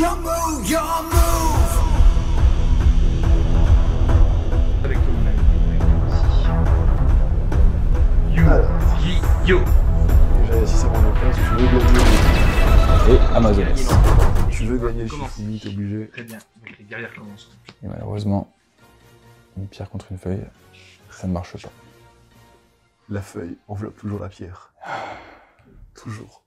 Your move, your move. Avec toi, You. Yo. Déjà, si ça m'en est place, tu veux gagner. Et Amazonas. Tu veux gagner le Commence. Shifumi, t'es obligé. Très bien. Donc les guerrières commencent. Et malheureusement, une pierre contre une feuille, ça ne marche pas. La feuille enveloppe toujours la pierre. Toujours.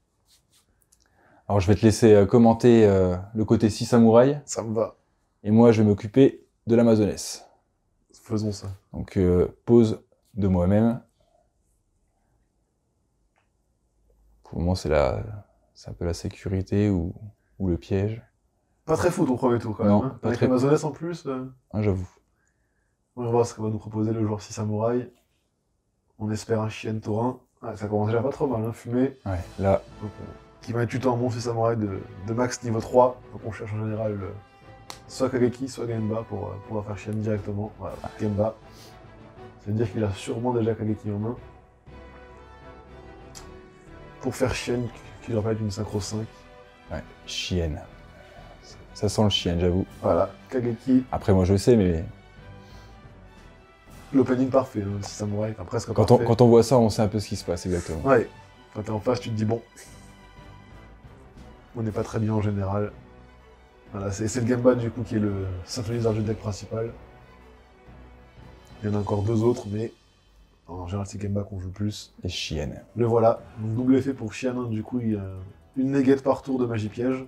Alors je vais te laisser commenter le côté 6 samouraïs, Ça me va. et moi je vais m'occuper de l'Amazoness. Faisons ça. Donc pause de moi-même. Pour le moment c'est un peu la sécurité ou le piège. Pas très fou ton premier tour quand même. Non, Hein. pas Avec très- Amazonas en plus. Hein, j'avoue. On va voir ce que va nous proposer le joueur 6 samouraï. On espère un Chien Taurin. Ouais, ça commence déjà pas trop mal, hein, fumé. Ouais, là, Donc, qui va être tuto en bon 6 samouraï de max niveau 3. Donc on cherche en général soit Kageki, soit Genba pour pouvoir faire Chien directement. Voilà, Genba. Ça veut dire qu'il a sûrement déjà Kageki en main. Pour faire Chien, qui devrait pas être une synchro 5. ouais, chienne. Ça sent le chien, j'avoue. Voilà, Kageki, Après moi je sais, mais l'opening parfait, le 6 samouraï, enfin presque quand parfait. on voit ça, on sait un peu ce qui se passe exactement. Ouais, quand t'es en face, tu te dis bon. On n'est pas très bien en général. Voilà, c'est le Genba du coup qui est le synthoniseur du deck principal. Il y en a encore deux autres, mais en général c'est Genba qu'on joue plus. Et chienne. Le voilà, donc double effet pour Shianin, du coup il y a une néguette par tour de magie piège.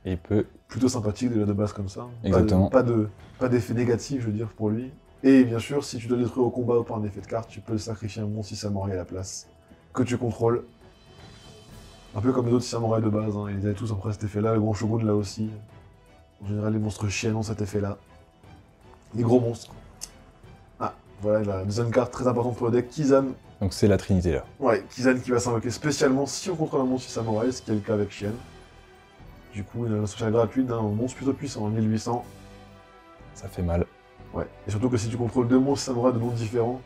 Et il peut... Plutôt sympathique déjà de base comme ça. Exactement. Pas d'effet négatif, je veux dire, pour lui. Et bien sûr, si tu dois détruire au combat ou par un effet de carte, tu peux sacrifier un bon 6 samouraï à la place, que tu contrôles. Un peu comme les autres 6 samouraïs de base, hein. Ils avaient tous après cet effet-là, le grand shogun là aussi. En général, les monstres chiens ont cet effet-là. Les gros monstres. Ah, voilà la deuxième carte très importante pour le deck, Kizan. Donc c'est la trinité là. Ouais, Kizan qui va s'invoquer spécialement si on contrôle un monstre 6 samouraï, ce qui est le cas avec Chien. Du coup, il a une social gratuite d'un monstre plutôt puissant, en 1800. Ça fait mal. Ouais, et surtout que si tu contrôles deux monstres samouraïs de noms différents,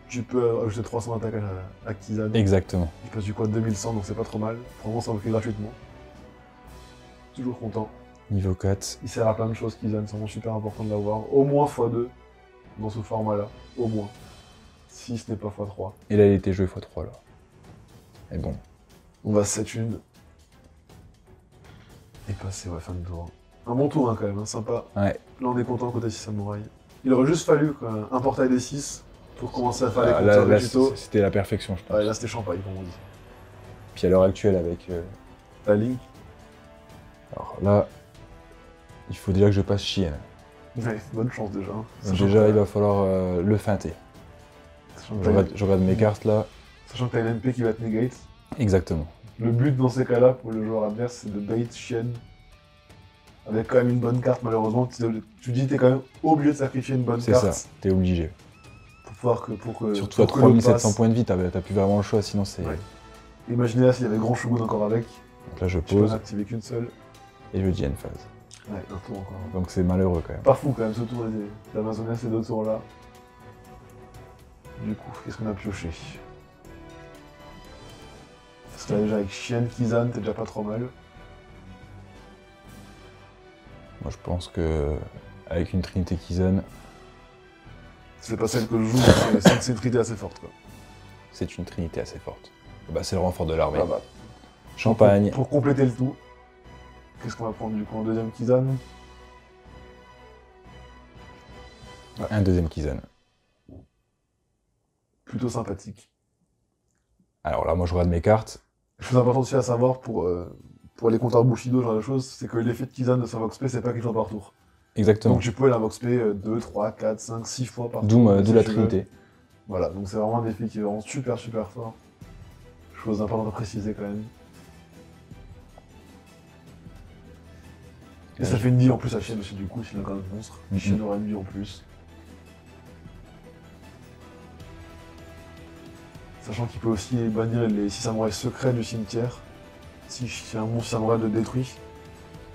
tu peux ajouter 300 d'attaque à Kizan. Exactement. Il passe du quoi 2100, donc c'est pas trop mal. Vraiment s'invoquer gratuitement. Toujours content. Niveau 4. Il sert à plein de choses, Kizan, c'est vraiment super important de l'avoir. Au moins x2 dans ce format-là. Au moins. Si ce n'est pas x3. Et là il était joué x3 là. Et bon. On va 7-1. Et passer, ouais, fin de tour. Un bon tour hein, quand même, hein, sympa. Ouais. Là on est content côté 6 samouraï. Il aurait juste fallu quoi, un portail des 6 pour commencer à faire les Ah, compteurs là, de tuto. c'était la perfection je pense. Ouais, là c'était champagne comme on dit. Puis à l'heure actuelle avec... La Link, Alors là, il faut déjà que je passe chienne. ouais, bonne chance déjà. hein. Donc Sachant déjà que- il va falloir le feinter. Sachant que Je t'as- regarde mes cartes là. sachant que t'as une MP qui va te negate. Exactement. Le but dans ces cas-là pour le joueur adverse c'est de bait chienne. Avec quand même une bonne carte malheureusement. Tu dis t'es quand même obligé de sacrifier une bonne C'est carte. ça, t'es obligé. Pour pouvoir que. Pour que Surtout à pour que l'autre 3700 passe. points de vie, t'as plus vraiment le choix, sinon c'est... Ouais. Imaginez là s'il y avait Grand Shogun encore avec. Donc là je Tu peux en pose activer qu'une seule. et je dis une phase. Ouais, un tour encore. Donc c'est malheureux quand même. Pas fou quand même ce tour d'Amazonas ces deux tours là. Du coup, qu'est-ce qu'on a pioché? Parce que là déjà avec Chien, Kizan, t'es déjà pas trop mal. Moi je pense que avec une Trinité Kizan, C'est pas celle que je joue, mais c'est une trinité assez forte quoi. c'est une Trinité assez forte. Et bah, c'est le renfort de l'armée. Ah bah, Champagne. pour compléter le tout, qu'est-ce qu'on va prendre du coup en deuxième Kizan? Un deuxième Kizan. Plutôt sympathique. Alors là moi je regarde mes cartes. Chose importante aussi à savoir pour les compteurs Bushido, ce genre de choses, c'est que l'effet de Kizan de sa Vox P, c'est pas qu'il fois par tour. Exactement. Donc tu peux la Vox P 2, 3, 4, 5, 6 fois par tour. D'où si la tu veux. Trinité. Voilà, donc c'est vraiment un défi qui est vraiment super fort. Chose importante à préciser quand même. Et ça fait une vie en plus à Chien aussi du coup, s'il a encore un monstre. Mhm. Chien aura une vie en plus. Sachant qu'il peut aussi bannir les 6 samouraïs secrets du cimetière. Si un monstre samouraï le détruit,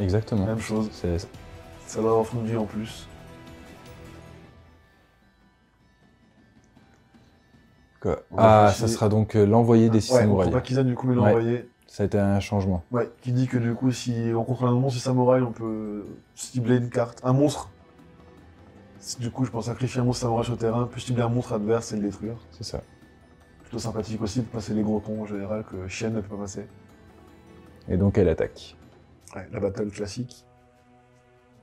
Exactement. même chose. C'est... Ça va avoir une vie en plus. Quoi. On va Ah, chercher- ça sera donc l'envoyé des 6 Ouais, on samouraïs. prend pas Kizan du coup mais Ouais. l'envoyer. Ça a été un changement. Ouais, qui dit que du coup, si on contrôle un monstre samouraï, on peut cibler une carte, un monstre. Du coup, je pense sacrifier un monstre samouraï sur le terrain, puis cibler un monstre adverse et le détruire. C'est ça. Plutôt sympathique aussi de passer les gros tons en général que Chien ne peut pas passer. Et donc elle attaque. Ouais, la battle classique.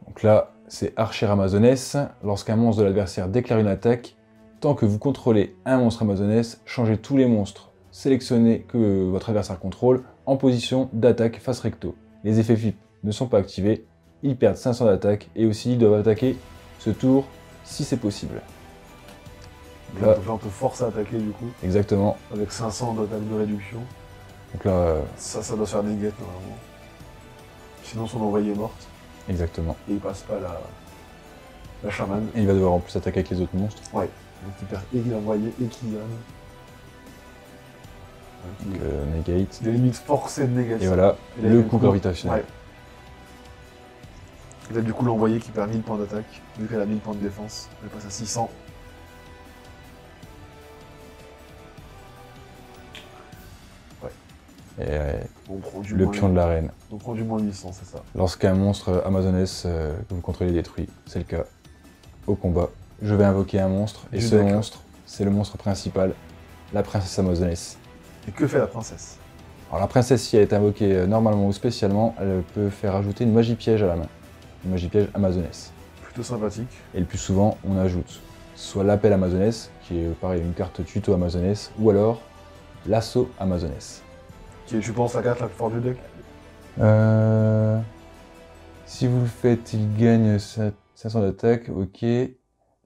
Donc là, c'est Archer Amazoness. Lorsqu'un monstre de l'adversaire déclare une attaque, tant que vous contrôlez un monstre Amazoness, changez tous les monstres sélectionnés que votre adversaire contrôle en position d'attaque face recto. Les effets FIP ne sont pas activés, ils perdent 500 d'attaque et aussi ils doivent attaquer ce tour si c'est possible. Là, on te force à attaquer du coup, Exactement. avec 500 d'attaque de réduction. Donc là, Ça doit se faire negate normalement. Sinon son envoyé est morte exactement. et il passe pas la chamane. Et il va devoir en plus attaquer avec les autres monstres. Ouais, donc il perd et l'envoyé et Kizan. Donc negate. Des limites forcées de négation. Et voilà, Et là, le du coup gravitationnel. Ouais. Et là du coup l'envoyé qui perd 1000 points d'attaque, vu qu'elle a 1000 points de défense, elle passe à 600. Et On prend du le moins, pion de l'arène. On prend du moins 800, c'est ça. Lorsqu'un monstre Amazoness que vous contrôlez est détruit, c'est le cas au combat, je vais invoquer un monstre, et Du ce deck. monstre, c'est le monstre principal, la princesse Amazoness. Et que fait la princesse? Alors la princesse, si elle est invoquée normalement ou spécialement, elle peut faire ajouter une magie piège à la main. Une magie piège Amazoness. Plutôt sympathique. Et le plus souvent, on ajoute soit l'appel Amazoness, qui est pareil, une carte tuto Amazoness, ou alors l'assaut Amazoness. Qui est, tu penses, la carte la plus forte du deck? Si vous le faites, il gagne 500 d'attaque, ok.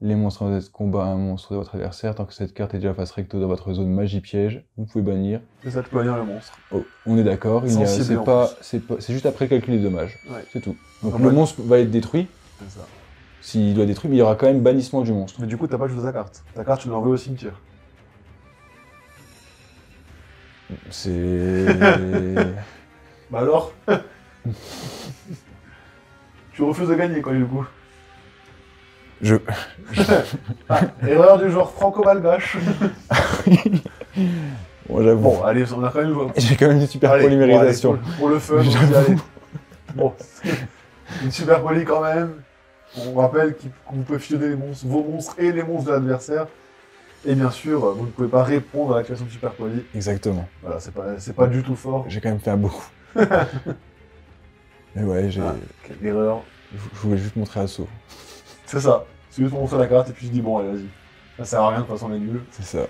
Les monstres en combat un monstre de votre adversaire, tant que cette carte est déjà face recto dans votre zone magie piège, vous pouvez bannir. C'est ça, tu peux bannir le monstre. Oh, on est d'accord, Sans cibler en c'est juste après le calcul des dommages, Ouais. c'est tout. Donc En le mode- monstre va être détruit, C'est ça. s'il doit être détruit, mais il y aura quand même bannissement du monstre. Mais du coup, t'as pas joué ta carte. Ta carte, tu l'envoies au cimetière. C'est... Bah alors Tu refuses de gagner, quoi, du coup. Erreur du genre franco-malgache. Bon, j'avoue. Bon, allez, on a quand même joué. J'ai quand même une super Allez, polymérisation. bon, allez, pour le fun, on se dit, J'avoue. allez. Bon, une super poly quand même. On rappelle que vous pouvez filer vos monstres et les monstres de l'adversaire. Et bien sûr, vous ne pouvez pas répondre à la création de super poly. Exactement. Voilà, c'est pas du tout fort. J'ai quand même fait un beau coup. Mais ouais, Ah, quelle erreur. je voulais juste montrer assaut. C'est ça. C'est juste pour montrer la carte et puis je dis bon, allez, vas-y. Ça sert à rien, de toute façon, on est nul. C'est ça.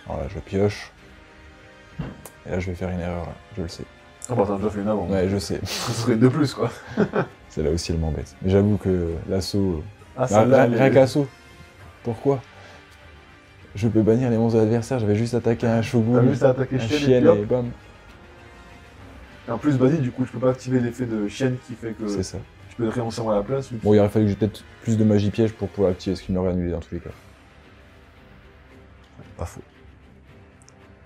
Alors là, je pioche. Et là, je vais faire une erreur, là. Je le sais. Ah bah, t'en as déjà fait une avant. Ouais, je sais. Ce serait une de plus, quoi. C'est là aussi, elle m'embête. Mais j'avoue que l'assaut... Ah, Bah, celle-là, rien qu'assaut. Pourquoi? Je peux bannir les monstres de l'adversaire, j'avais juste attaqué un T'as shogun, juste à attaquer un chienne chien et puis hop. et bam. Et en plus, banni, du coup, je peux pas activer l'effet de chienne qui fait que C'est ça. je peux créer mon serment à la place. Bon, il aurait fallu que j'ai peut-être plus de magie piège pour pouvoir activer ce qui me l'aurait annulé dans tous les cas. Pas faux.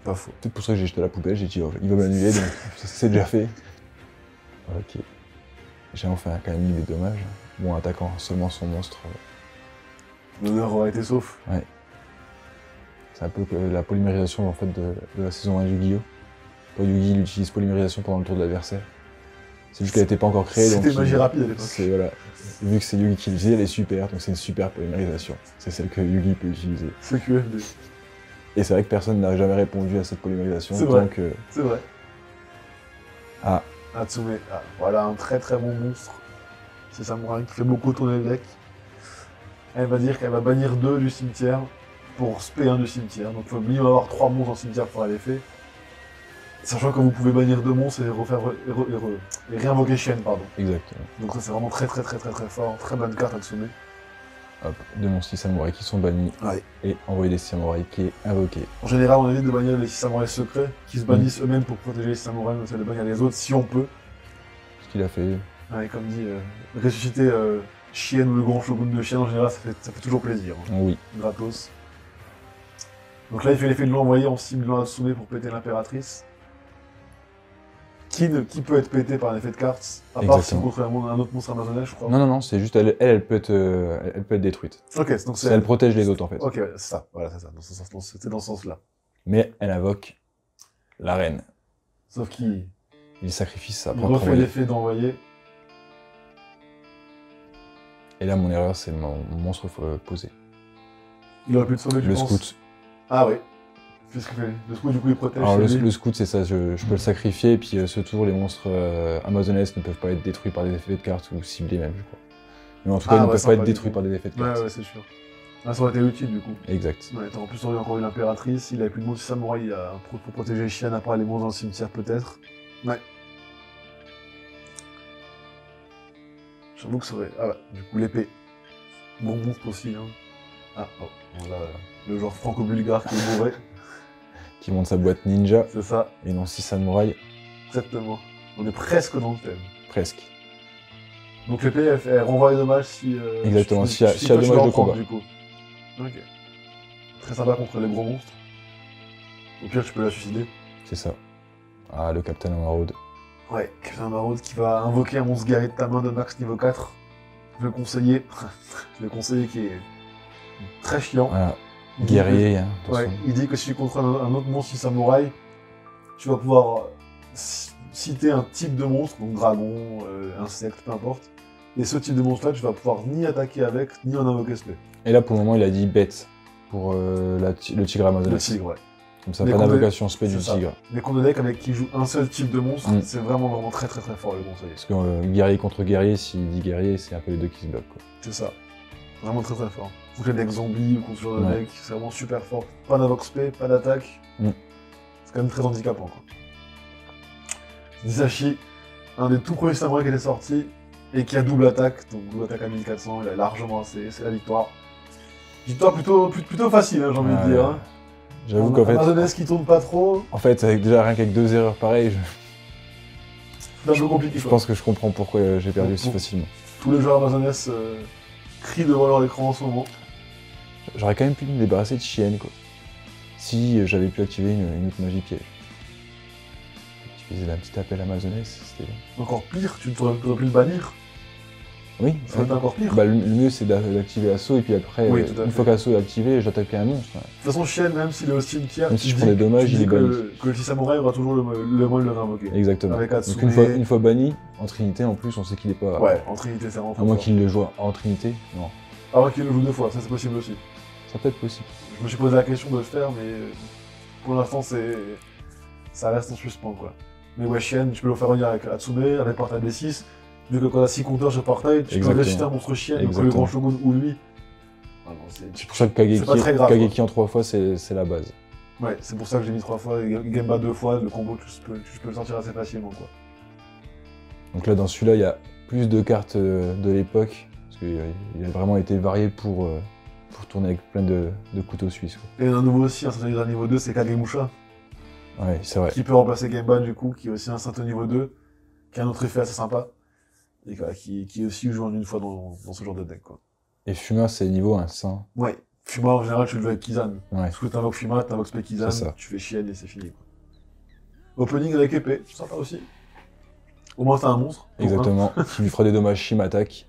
Pas faux. Peut-être pour ça que j'ai jeté à la poubelle, j'ai dit oh, il va m'annuler, donc c'est déjà fait. Ok. J'ai enfin quand même mis des dommages. Bon, attaquant seulement son monstre, L'honneur aura été sauf. c'est un peu que la polymérisation en fait de la saison 1 de Yu-Gi-Oh! Quand Yugi il utilise polymérisation pendant le tour de l'adversaire. C'est juste qu'elle n'était pas encore créée, donc C'était une magie rapide à l'époque. c'est voilà. Vu que c'est Yugi qui l'utilisait, elle est super, donc c'est une super polymérisation. C'est celle que Yugi peut utiliser. C'est QFD. Et c'est vrai que personne n'a jamais répondu à cette polymérisation, C'est vrai. donc C'est vrai. Ah. Natsume. Ah, voilà un très très bon monstre. C'est Samouraï qui fait beaucoup tourner le deck. Elle va dire qu'elle va bannir 2 du cimetière pour spé 1 du cimetière. Donc il faut minimum avoir 3 monstres en cimetière pour faire l'effet. Sachant que vous pouvez bannir 2 monstres et refaire et réinvoquer chienne, pardon. exactement. Donc ça c'est vraiment très très très très très fort. Très bonne carte Natsume. Hop, 2 monstres 6 samouraïs qui sont bannis Ouais. et envoyer des samouraïs qui est invoqué. En général, on évite de bannir les 6 samouraïs secrets qui se bannissent eux-mêmes pour protéger les samouraïs, on essaie de bannir les autres si on peut. Ce qu'il a fait, Ouais, comme dit, ressusciter Chien ou le grand shogun de Chien, en général, ça fait toujours plaisir. Hein. oui. Gratos. Donc là, il fait l'effet de l'envoyer en ciblant Natsume pour péter l'impératrice. Qui peut être pété par un effet de carte, à part si Exactement. vous contrôlez un autre monstre amazonais, je crois. Non, c'est juste elle peut être détruite. Ok, donc c'est Elle protège les autres en fait. Ok, ouais, c'est ça. Voilà, c'est ça. C'était dans ce sens-là. Mais elle invoque La reine. Sauf qu'il Il sacrifie ça il pour être refait envoyé. l'effet d'envoyer. Et là, mon erreur, c'est mon monstre posé. Il aurait pu te sauver, tu Le penses? scout. Ah oui. C'est ce qu'il fait. Le scout, du coup, il protège. Alors, chez lui. le scout, c'est ça, je peux le sacrifier, et puis ce tour, les monstres amazonesses ne peuvent pas être détruits par des effets de cartes, ou ciblés même, je crois. Mais en tout cas, Ah ils ne ouais, peuvent sympa, pas être du détruits coup. par des effets de Ouais, cartes. ouais, c'est sûr. Ah, ça aurait été utile, du coup. Exact. Ouais, en plus, on aurait encore eu l'impératrice. Il avait plus de monstres samouraï pour protéger Shian après les monstres dans le cimetière, peut-être. Ouais. J'avoue que ça aurait. Ah ouais, du coup, l'épée. Bon monstre aussi, hein. Ah, oh, voilà, le genre franco-bulgare qui est bourré. Qui monte sa boîte ninja, C'est ça, et non 6 samouraïs, exactement. On est presque dans le thème. presque. Donc l'épée, elle renvoie les dommages si... Exactement, s'il y a toi, tu dommage dois en de prendre, combat. du coup. Ok. Très sympa contre les gros monstres. Au pire, tu peux la suicider. C'est ça. Ah, le Captain Emerald. Ouais, Captain Maraude qui va invoquer un monstre guerrier de ta main de max niveau 4. Je vais le conseiller. Je vais le conseiller qui est très chiant. Voilà. Il dit Guerrier, hein, que- Ouais, attention. il dit que si tu contrôles un autre monstre samouraï, tu vas pouvoir citer un type de monstre, donc dragon, insecte, peu importe. Et ce type de monstre-là, tu vas pouvoir ni attaquer avec, ni en invoquer spé. Et là, pour le moment, il a dit bête pour le tigre Le amazonais. tigre, ouais. Comme ça, Les pas condés- d'invocation spé du c'est ça. tigre. Les contre deck avec qui joue un seul type de monstre, Mm. c'est vraiment très très très fort le conseiller. Parce que guerrier contre guerrier, s'il dit guerrier, c'est un peu les deux qui se bloquent, quoi. C'est ça. Vraiment très très fort. Donc les decks zombies ou contre ce genre de Ouais. deck, c'est vraiment super fort. Pas d'invoque spé, pas d'attaque. Mm. C'est quand même très handicapant, quoi. Disashi, un des tout premiers samouraïs qui était sorti, et qui a double attaque, donc double attaque à 1400, il a largement assez, c'est la victoire. Victoire plutôt facile, hein, j'ai envie de dire. Hein. J'avoue qu'en fait, Amazonès qui tourne pas trop, déjà rien qu'avec 2 erreurs pareilles, c'est un peu compliqué. je quoi. pense que je comprends pourquoi j'ai perdu si Bon. facilement. Tous les joueurs Amazonès crient devant leur écran en ce moment. J'aurais quand même pu me débarrasser de Chien, quoi. Si j'avais pu activer une autre magie piège. Utiliser un petit appel amazonès, c'était... Encore pire, tu n'aurais pu le bannir, Oui, ça aurait été encore pire. bah, le mieux c'est d'activer assaut et puis après, Oui, tout à une fait. fois qu'assaut est activé, j'attaquais un monstre. De toute façon, Chien, même s'il est au cimetière, Même tu si je dis- prends des dommages, tu il dis est que, banni. que le petit samouraï aura toujours le moyen de le réinvoquer. Exactement. Avec Hatsune. Donc une fois banni, en Trinité en plus, on sait qu'il est pas... Ouais, en Trinité, c'est vraiment À moins fort. qu'il le joue en Trinité, non. Alors qu'il le joue 2 fois, ça c'est possible aussi. Ça peut être possible. Je me suis posé la question de le faire, mais pour l'instant, ça reste en suspens, quoi. Mais ouais, Chien, tu peux le faire revenir avec Hatsume, avec portail D6. Vu que quand on a 6 compteurs sur portail, tu peux Exactement. réciter un monstre Chien, donc le Exactement. grand shogun ou lui. Ah non, C'est pour ça que C'est pas très grave, Kageki en 3 fois, c'est la base. Ouais, c'est pour ça que j'ai mis 3 fois, et Gemba 2 fois, le combo, tu peux le sortir assez facilement, quoi. Donc là, dans celui-là, il y a plus de cartes de l'époque, parce qu'il a vraiment été varié pour tourner avec plein de couteaux suisses, quoi. Et un nouveau aussi, un saint à niveau 2, c'est Kagemusha, Ouais, c'est vrai. qui peut remplacer Gemba, du coup, qui est aussi un saint au niveau 2, qui a un autre effet assez sympa, et voilà, qui est aussi joué en une fois dans ce genre de deck, quoi. Et Fuma, c'est niveau 1, 100. Ouais. Fuma, en général, tu le joues avec Kizan. Ouais. Parce que t'invoques Fuma, t'invoques Spé Kizan, C'est ça. tu fais Chien et c'est fini, quoi. Opening avec épée, sympa aussi. Au moins, t'as un monstre. donc, Exactement. Qui lui fera des dommages Shim attaque.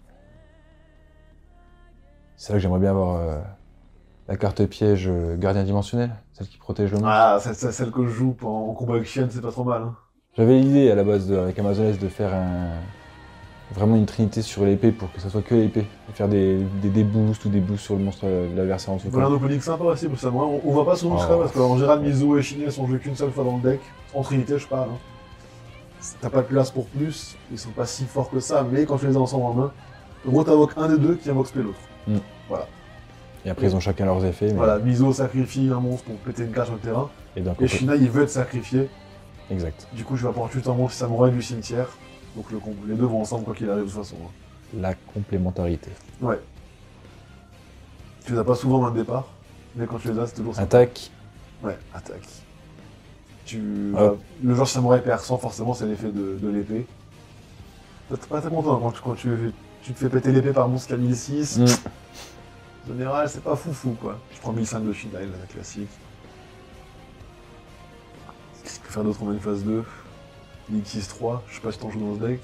C'est là que j'aimerais bien avoir la carte piège gardien dimensionnel, celle qui protège le hein. monstre. Ah, c'est celle que je joue en combat avec Chien, c'est pas trop mal, hein. J'avais l'idée à la base avec Amazoness de faire vraiment une trinité sur l'épée pour que ça soit que l'épée. Et faire des boosts ou des boosts sur le monstre de l'adversaire en dessous. Voilà un opening sympa aussi pour ça. Moi, on voit pas souvent ça Oh. parce qu'en général, Mizo et Shinya sont joués qu'une seule fois dans le deck. En Trinité, je parle. Hein. T'as pas de place pour plus, ils sont pas si forts que ça, mais quand tu les as ensemble en main, en gros, t'invoques un des deux qui invoque spé l'autre. Et après, ils ont chacun leurs effets. Mais... Voilà, Mizo sacrifie un monstre pour péter une cage sur le terrain, Et d'un et côté. Shinya, il veut être sacrifié. Exact. Du coup, je vais apporter juste un monstre samouraï du cimetière. Donc les deux vont ensemble quoi qu'il arrive de toute façon. Hein. La complémentarité. Ouais. Tu les as pas souvent dans le départ, mais quand tu les as, c'est toujours ça. Attaque. Ouais, attaque. Hop. Le genre samouraï perçant, forcément, c'est l'effet de l'épée. T'es pas très content hein, quand tu te fais péter l'épée par un monstre qui a 1006. En général, c'est pas foufou quoi. Je prends 1005 de Shinai, la classique. Qu'est-ce qu'il peut faire d'autre en une phase 2 League 6-3, je sais pas si t'en joues dans ce deck.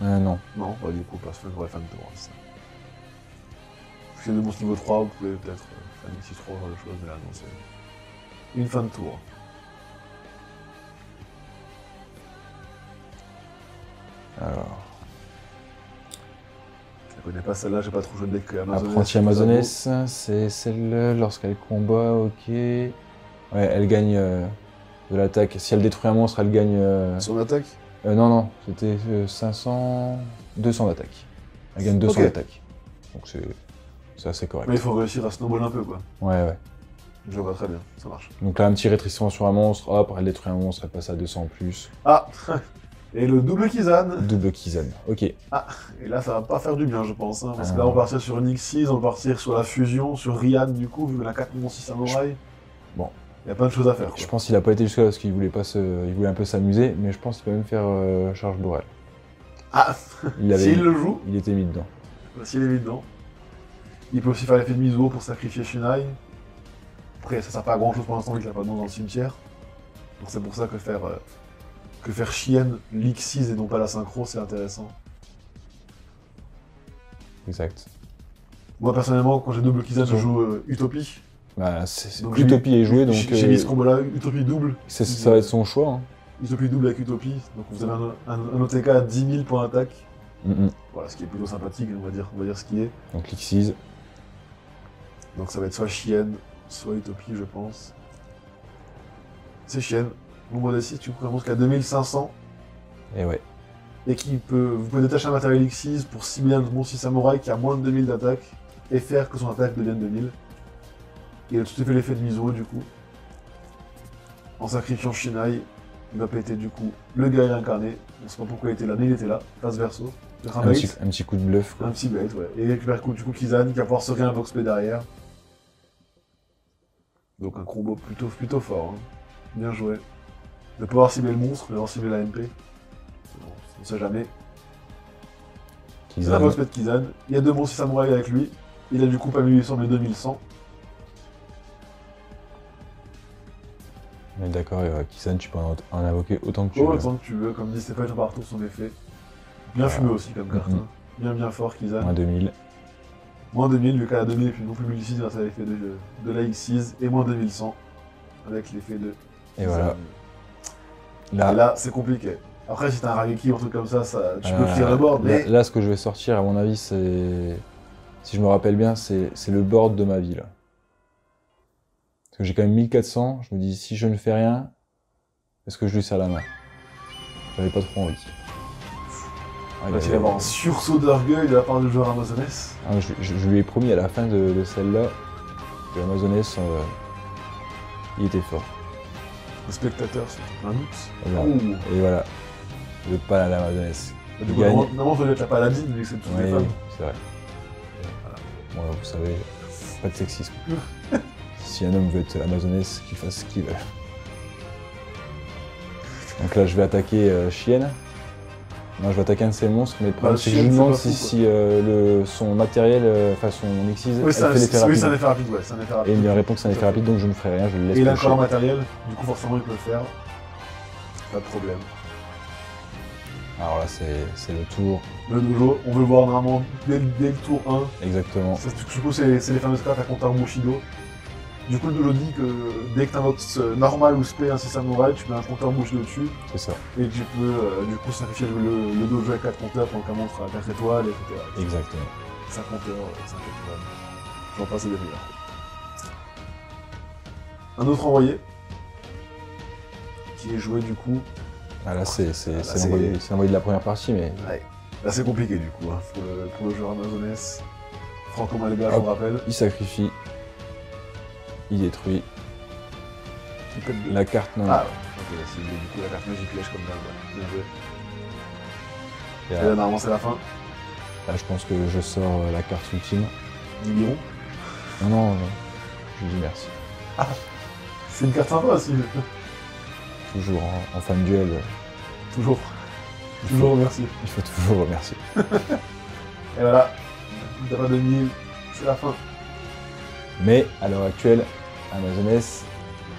Non. Non, bah du coup, pas ce ouais, fan tour, c'est ça. Si c'est des monstres niveau 3, vous pouvez peut-être faire League 6-3 ou genre de choses, mais là non, c'est une fin de tour. Alors, Je la connais pas celle-là, j'ai pas trop joué de deck Amazoness. apprenti Amazoness, c'est celle lorsqu'elle combat, ok. Ouais, elle gagne de l'attaque. Si elle détruit un monstre, elle gagne... Son attaque. non, non, c'était 500... 200 d'attaque. Elle gagne 200 Ok. d'attaque. Donc c'est assez correct. Mais il faut réussir à snowball un peu, quoi. Ouais, ouais. Je vois très bien, ça marche. Donc là, un petit rétrécissement sur un monstre, hop, elle détruit un monstre, elle passe à 200 en plus. Ah et le double Kizan. Double Kizan, ok. Et là, ça va pas faire du bien, je pense. Hein, parce que là, on va partir sur une X6, on va partir sur la fusion, sur Ryan, du coup, vu qu'on a 4 monstres samouraï. Bon. Il y a plein de choses à faire. Je Quoi. pense qu'il a pas été jusque là parce qu'il voulait pas il voulait un peu s'amuser, mais je pense qu'il peut même faire charge Boréal. Ah S'il le joue, Il était mis dedans. s'il est mis dedans. Il peut aussi faire l'effet de Mizuo pour sacrifier Shinai. Après, ça sert pas à grand chose pour l'instant, vu qu'il a pas de nom dans le cimetière. Donc c'est pour ça que faire Chien l'X6 et non pas la synchro, c'est intéressant. Exact. Moi, personnellement, quand j'ai double Kizan, je joue Utopie. Bah, Donc, Utopie est joué, donc J'ai mis ce combo-là, Utopie double. ça va être son choix. Hein. Utopie double avec Utopie. Donc vous avez un OTK à 10 000 points d'attaque. Mm-mm. Voilà, ce qui est plutôt sympathique, on va dire ce qui est. Donc l'X6. Donc ça va être soit Chien, soit Utopie, je pense. C'est Chien. Nombre de 6, tu commences qu'à 2500. Et ouais. Et vous pouvez détacher un matériel X6 pour cibler un monstre samouraï qui a moins de 2000 d'attaque et faire que son attaque devienne 2000. Il a tout à fait l'effet de Mizuo du coup. En sacrifiant Shinai, il va péter du coup le guerrier incarné. On ne sait pas pourquoi il était là, mais il était là, passe verso. Un petit coup de bluff, quoi. Un petit bait, ouais. Et il récupère du coup Kizan qui va pouvoir se réinvox derrière. Donc un combo plutôt fort. Hein. Bien joué. De pouvoir cibler le monstre, de pouvoir cibler la MP. Bon, on sait jamais. Kizan. La box de Kizan. Il y a 2 monstres samouraïs avec lui. Il a du coup pas 1800 mais 2100. On est d'accord, Kizan, tu peux en invoquer autant que tu Oh, veux. autant que tu veux, comme dit Stéphane, par retour son effet. Bien fumé aussi comme carte. Hein. Bien fort Kizan. Moins 2000. Moins 2000, vu qu'à la 2000 et puis non plus 1006 grâce à l'effet de la X6. Et moins 2100 avec l'effet de Et Kizan. voilà. Et là, c'est compliqué. Après, si t'as un Rageki ou un truc comme ça, tu peux clear le board, mais... Là, ce que je vais sortir, à mon avis, c'est... Si je me rappelle bien, c'est le board de ma vie, là. Parce que j'ai quand même 1400, je me dis, si je ne fais rien, est-ce que je lui serre la main? J'avais pas trop envie. Il va y avoir un sursaut d'orgueil de la part du joueur Amazoness. Ah, je lui ai promis à la fin de celle-là que l'Amazoness, il était fort. Le spectateur, c'est un luxe. Voilà. Et voilà, le pas à l'Amazoness. Du coup, normalement, ça doit être la paladine, vu que c'est toutes les Oui, femmes. c'est vrai. Moi, vous savez, pas de sexisme. Si un homme veut être Amazoness, qu'il fasse ce qu'il veut. Donc là, je vais attaquer Chienne. Non, je vais attaquer un de ces monstres, mais le problème, c'est que je me demande si son matériel, enfin son X6, Oui, elle fait l'effet rapide. oui, c'est un effet rapide, ouais, c'est un effet rapide. Et il me répond que c'est un effet rapide, donc je ne ferai rien, je le laisse Et il a pêcher. encore un matériel, du coup, forcément, il peut le faire. Pas de problème. Alors là, c'est le tour. Le dojo, on veut le voir normalement dès le tour 1. Exactement. Ça, du coup, c'est les fameuses cartes à compteur Bushido. Du coup, le dojo dit que dès que t'invoques normal ou spé un samouraï, tu mets un compteur Bushido dessus. C'est ça. Et tu peux du coup sacrifier le dojo avec 4 compteurs pendant qu'un monstre à 4 étoiles, etc. Exactement. 5 compteurs, 5 étoiles. J'en passe des meilleurs. Un autre envoyé. Qui est joué du coup. Ah, là, c'est c'est- l'envoyé de la première partie, mais Ouais. Là c'est compliqué du coup hein, pour le joueur Amazoness. Franco Malga, je Hop. vous rappelle. il sacrifie, il détruit. Il pète deux. La carte, non. Ah ouais. Ok, c'est du coup la carte Magic Flèche comme d'hab. Ouais. Bien joué. Et Et là, là normalement c'est la fin. là, je pense que je sors la carte ultime. Diviron. Non, non, je lui dis merci. C'est une carte sympa aussi. Toujours en fin de duel, Toujours. Toujours remercié. il faut toujours remercier. Et voilà. T'as pas 2000. C'est la fin. Mais à l'heure actuelle, Amazoness,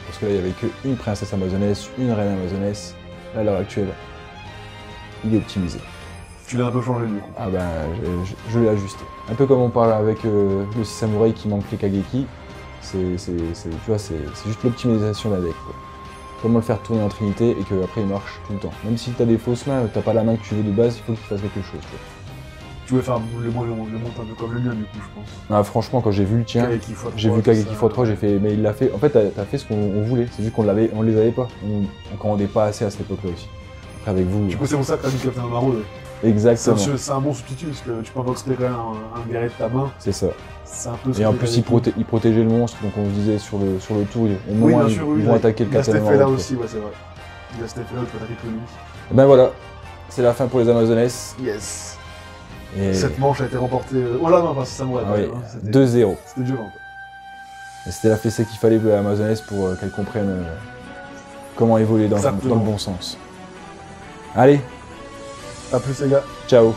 parce que là il n'y avait qu'une princesse Amazoness, une reine Amazoness, là, à l'heure actuelle, il est optimisé. Tu l'as un peu changé du coup. Ah ben, je l'ai ajusté. Un peu comme on parle avec le 6 samouraï qui manque les Kageki, tu vois, c'est juste l'optimisation d'un deck, quoi. comment le faire tourner en trinité et qu'après il marche tout le temps. Même si t'as des fausses mains, t'as pas la main que tu veux de base, il faut qu'il fasse quelque chose. Tu vois. Tu voulais faire le monte un peu comme le mien, du coup, je pense. Ah, franchement, quand j'ai vu le tien, Kageki x3, j'ai vu Kageki ça- x3, j'ai fait, mais il l'a fait. En fait, t'as fait ce qu'on voulait, c'est juste qu'on les avait pas. On commandait pas assez à cette époque-là aussi. Après, avec vous. Du coup, c'est pour ça que t'as mis Captain Maraude. Exactement. C'est un bon substitut, parce que tu peux récupérer un guerrier de ta main. C'est ça. C'est un peu ce Et en que plus, Kageki. il protégeait le monstre, donc on se disait sur le tour, au Oui, moment bien sûr, oui. ils vont attaquer le Il y a cet Captain effet-là Maraude. aussi, ouais, c'est vrai. Il y a cet effet-là, tu peux attaquer que lui. Ben voilà, c'est la fin pour les Amazonesses. Yes. Et Cette manche a été remportée. Oh là, non, pas si ça m'aurait ah oui, hein, c'était 2-0. c'était violent. Quoi. Et c'était la fessée qu'il fallait pour les Amazonesses pour qu'elles comprennent comment évoluer dans le Exactement. bon sens. Allez, A plus, les gars. ciao.